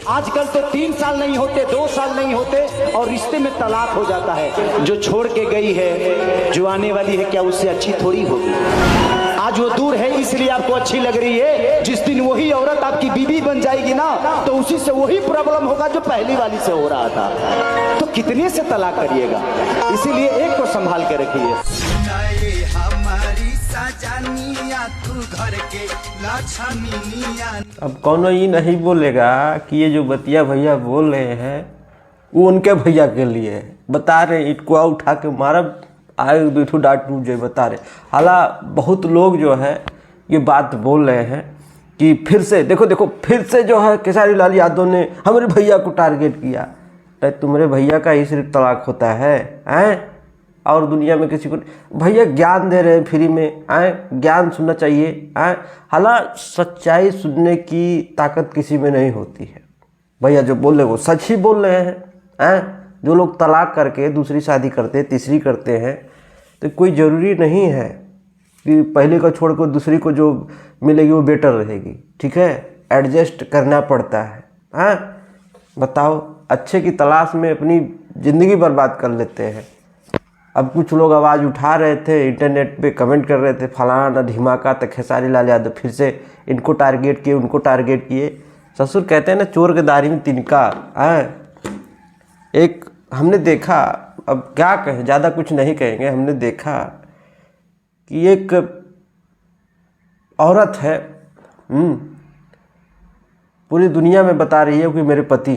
आजकल तो 3 साल नहीं होते, 2 साल नहीं होते और रिश्ते में तलाक हो जाता है। जो छोड़ के गई है, जो आने वाली है, क्या उससे अच्छी थोड़ी होगी? आज वो दूर है इसलिए आपको अच्छी लग रही है। जिस दिन वही औरत आपकी बीवी बन जाएगी ना, तो उसी से वही प्रॉब्लम होगा जो पहली वाली से हो रहा था। तो कितने से तलाक करिएगा? इसीलिए एक को संभाल के रखिए। अब कौन ये नहीं बोलेगा कि ये जो बतिया भैया बोल रहे हैं वो उनके भैया के लिए है। बता रहे इटकुआ उठा के मारा, आए बैठू डांट टूट जाए, बता रहे। हालांकि बहुत लोग जो है ये बात बोल रहे हैं कि फिर से देखो फिर से जो है खेसारी लाल यादव ने हमारे भैया को टारगेट किया। तो तुम्हारे भैया का ही सिर्फ तलाक होता है और दुनिया में किसी को भैया ज्ञान दे रहे हैं फ्री में, ज्ञान सुनना चाहिए। हालांकि सच्चाई सुनने की ताकत किसी में नहीं होती है। भैया जो बोल रहे वो सच ही बोल रहे हैं। जो लोग तलाक करके दूसरी शादी करते हैं, तीसरी करते हैं, तो कोई ज़रूरी नहीं है कि पहले को छोड़ कर दूसरी को जो मिलेगी वो बेटर रहेगी। ठीक है, एडजस्ट करना पड़ता है। बताओ, अच्छे की तलाश में अपनी ज़िंदगी बर्बाद कर लेते हैं। अब कुछ लोग आवाज़ उठा रहे थे, इंटरनेट पे कमेंट कर रहे थे फलाना ढिमाका, तो खेसारी लाल यादव फिर से इनको टारगेट किए, उनको टारगेट किए। ससुर कहते हैं ना, चोर के दारी में तिनका। एक हमने देखा, अब क्या कहें, ज़्यादा कुछ नहीं कहेंगे, हमने देखा कि एक औरत है पूरी दुनिया में बता रही है कि मेरे पति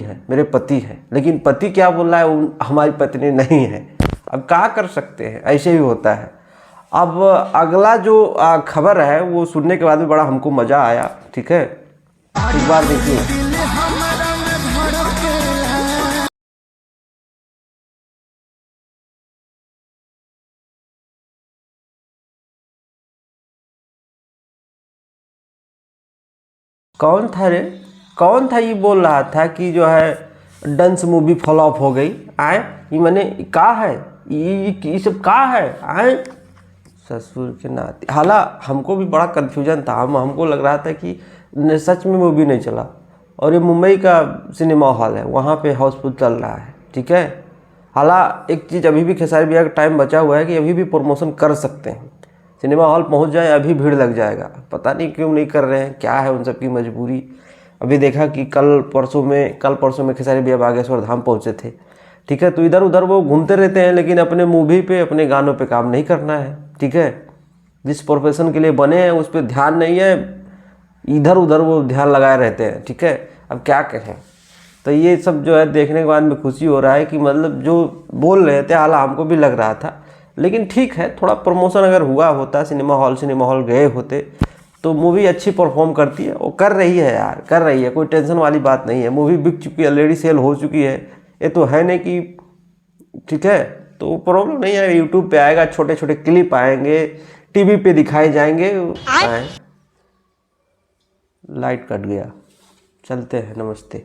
हैं, लेकिन पति क्या बोल रहा है, वो हमारी पत्नी नहीं है। अब क्या कर सकते हैं, ऐसे ही होता है। अब अगला जो खबर है वो सुनने के बाद भी बड़ा हमको मज़ा आया। ठीक है, एक बार देखिए। कौन था ये बोल रहा था कि जो है डांस मूवी फ्लॉप हो गई। ये मैंने का है, ये सब का है। ससुर के नाते। हालांकि हमको भी बड़ा कन्फ्यूजन था, हमको लग रहा था कि सच में मूवी नहीं चला। और ये मुंबई का सिनेमा हॉल है, वहाँ पे हाउसफुल चल रहा है। ठीक है, हालांकि एक चीज़ अभी भी खेसारी भैया का टाइम बचा हुआ है कि अभी भी प्रमोशन कर सकते हैं। सिनेमा हॉल पहुंच जाए, अभी भीड़ लग जाएगा। पता नहीं क्यों नहीं कर रहे हैं, क्या है उन सबकी मजबूरी। अभी देखा कि कल परसों में खेसारी भैया बागेश्वर धाम पहुंचे थे। ठीक है, तो इधर उधर वो घूमते रहते हैं, लेकिन अपने मूवी पे, अपने गानों पे काम नहीं करना है। ठीक है, जिस प्रोफेशन के लिए बने हैं उस पर ध्यान नहीं है, इधर उधर वो ध्यान लगाए रहते हैं। ठीक है, अब क्या कहें। तो ये सब जो है देखने के बाद में खुशी हो रहा है कि मतलब जो बोल रहे थे, हालांकि हमको भी लग रहा था, लेकिन ठीक है, थोड़ा प्रमोशन अगर हुआ होता, सिनेमा हॉल गए होते तो मूवी अच्छी परफॉर्म करती है। वो कर रही है यार, कर रही है, कोई टेंशन वाली बात नहीं है। मूवी बिक चुकी है, ऑलरेडी सेल हो चुकी है। ये तो है नहीं कि, ठीक है, तो प्रॉब्लम नहीं है। यूट्यूब पे आएगा, छोटे छोटे क्लिप आएंगे, टीवी पे दिखाए जाएंगे। लाइट कट गया, चलते हैं, नमस्ते।